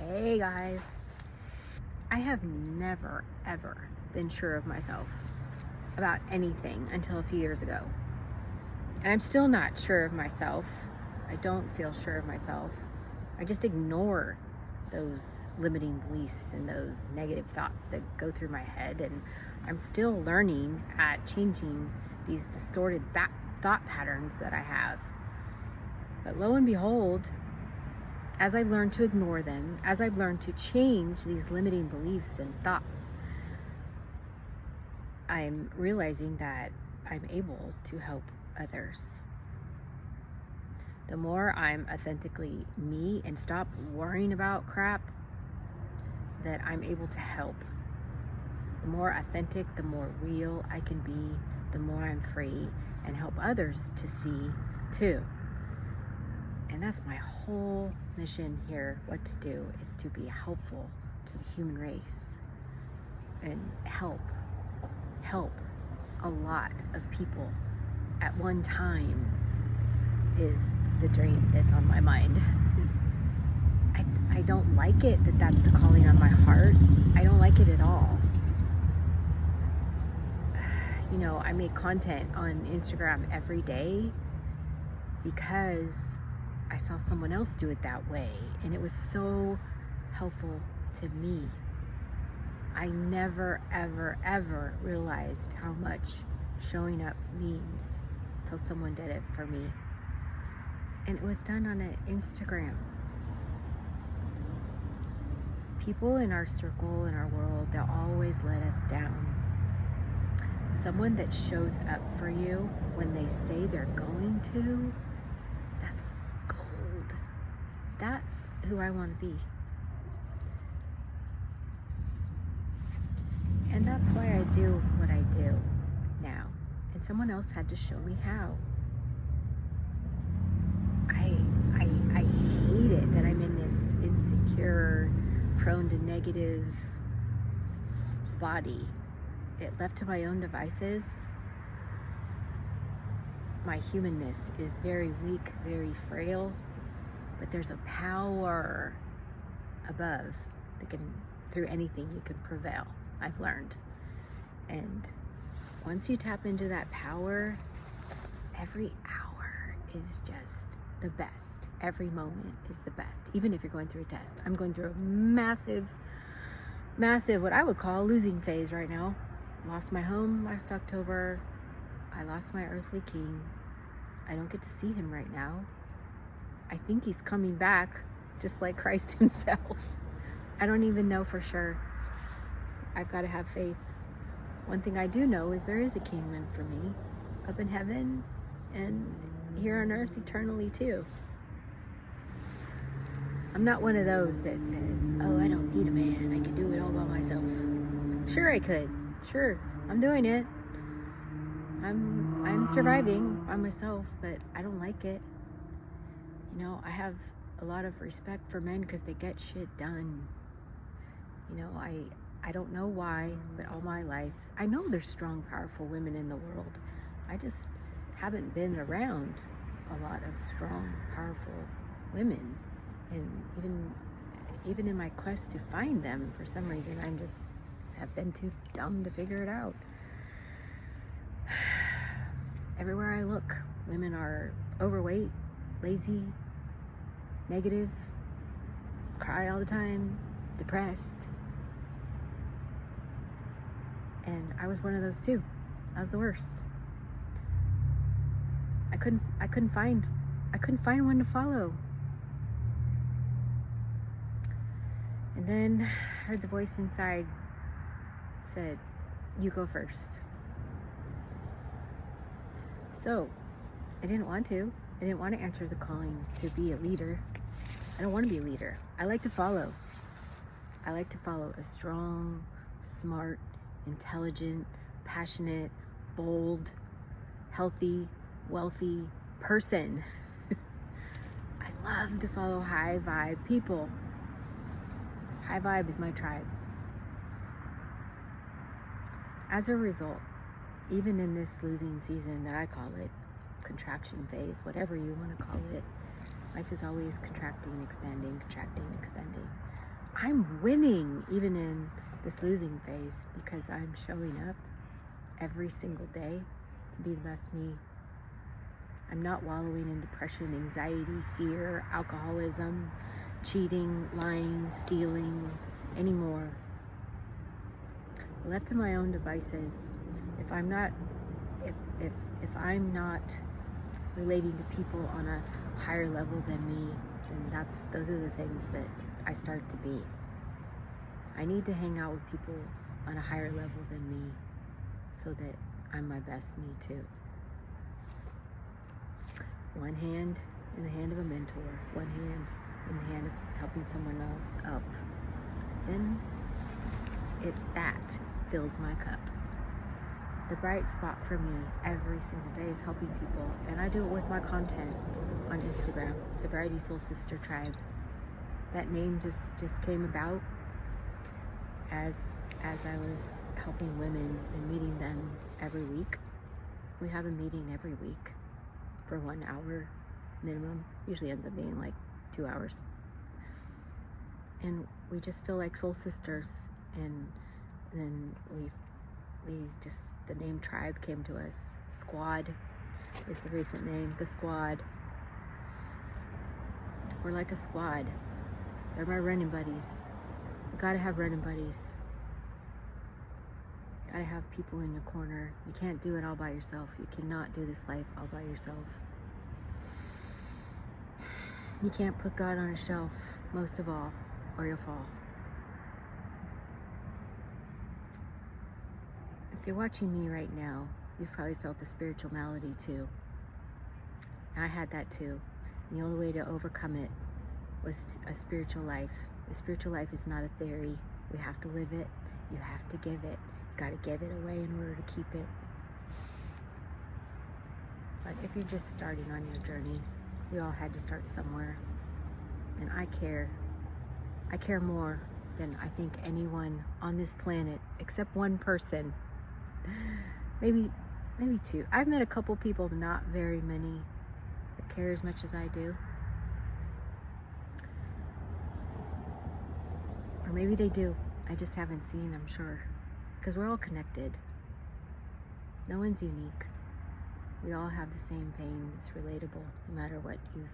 Hey guys, I have never ever been sure of myself about anything until a few years ago. And I'm still not sure of myself. I don't feel sure of myself. I just ignore those limiting beliefs and those negative thoughts that go through my head. And I'm still learning at changing these distorted thought patterns that I have. But lo and behold, as I've learned to ignore them, as I've learned to change these limiting beliefs and thoughts, I'm realizing that I'm able to help others. The more I'm authentically me and stop worrying about crap, that I'm able to help. The more authentic, the more real I can be, the more I'm free and help others to see too. And that's my whole mission here. What to do is to be helpful to the human race and help a lot of people at one time is the dream that's on my mind. I don't like it that that's the calling on my heart. I don't like it at all. You know, I make content on Instagram every day because I saw someone else do it that way, and it was so helpful to me. I never, ever realized how much showing up means till someone did it for me. And it was done on an Instagram. People in our circle, in our world, they'll always let us down. Someone that shows up for you when they say they're going to, that's gold. That's who I want to be. And that's why I do what I do now. And someone else had to show me how. I hate it that I'm in this insecure, prone to negative body. It left to my own devices, my humanness is very weak, very frail, but there's a power above that can, through anything you can prevail, I've learned. And once you tap into that power, every hour is just the best. Every moment is the best, even if you're going through a test. I'm going through a massive, what I would call a losing phase right now. Lost my home last October. I lost my earthly king. I don't get to see him right now. I think he's coming back, just like Christ himself. I don't even know for sure. I've got to have faith. One thing I do know is there is a king meant for me, up in heaven and here on earth eternally too. I'm not one of those that says, oh, I don't need a man, I can do it all by myself. Sure I could. Sure, I'm doing it. I'm surviving by myself, but I don't like it. You know, I have a lot of respect for men because they get shit done. You know, I don't know why, but all my life, I know there's strong, powerful women in the world. I just haven't been around a lot of strong, powerful women. And even in my quest to find them, for some reason, have been too dumb to figure it out. Everywhere I look, women are overweight, lazy, negative, cry all the time, depressed. And I was one of those too. I was the worst. I couldn't find one to follow. And then I heard the voice inside said, you go first. So I didn't want to. I didn't want to answer the calling to be a leader. I don't want to be a leader. I like to follow. I like to follow a strong, smart, intelligent, passionate, bold, healthy, wealthy person. I love to follow high vibe people. High vibe is my tribe. As a result, even in this losing season that I call it, contraction phase, whatever you want to call it, life is always contracting, expanding, I'm winning even in this losing phase because I'm showing up every single day to be the best me. I'm not wallowing in depression, anxiety, fear, alcoholism, cheating, lying, stealing anymore. Left to my own devices, if I'm not relating to people on a higher level than me, then those are the things that I start to be. I need to hang out with people on a higher level than me so that I'm my best me too. One hand in the hand of a mentor, one hand in the hand of helping someone else up. Then that fills my cup. The bright spot for me every single day is helping people, and I do it with my content on Instagram, Sobriety Soul Sister Tribe. That name just came about as I was helping women and meeting them every week. We have a meeting every week for 1 hour minimum. Usually ends up being like 2 hours. And we just feel like soul sisters, and then we just, the name Tribe came to us. Squad is the recent name, the Squad. We're like a squad. They're my running buddies. You gotta have running buddies. Gotta have people in your corner. You can't do it all by yourself. You cannot do this life all by yourself. You can't put God on a shelf, most of all, or you'll fall. If you're watching me right now, you've probably felt the spiritual malady too. I had that too. And the only way to overcome it was a spiritual life. A spiritual life is not a theory. We have to live it. You have to give it. You got to give it away in order to keep it. But if you're just starting on your journey, we all had to start somewhere. And I care. I care more than I think anyone on this planet, except one person. Maybe two. I've met a couple people, not very many, that care as much as I do. Or maybe they do. I just haven't seen, I'm sure. Because we're all connected. No one's unique. We all have the same pain. It's relatable, no matter what you've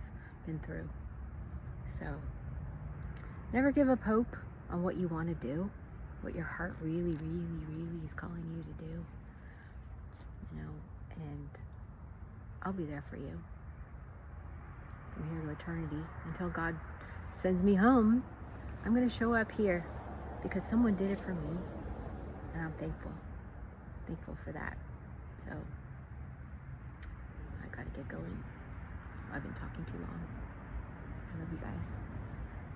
been through. So, never give up hope on what you want to do, what your heart really, really, really is calling you to do. You know, and I'll be there for you from here to eternity until God sends me home. I'm going to show up here because someone did it for me, and I'm thankful for that. So I gotta get going. I've been talking too long. I love you guys.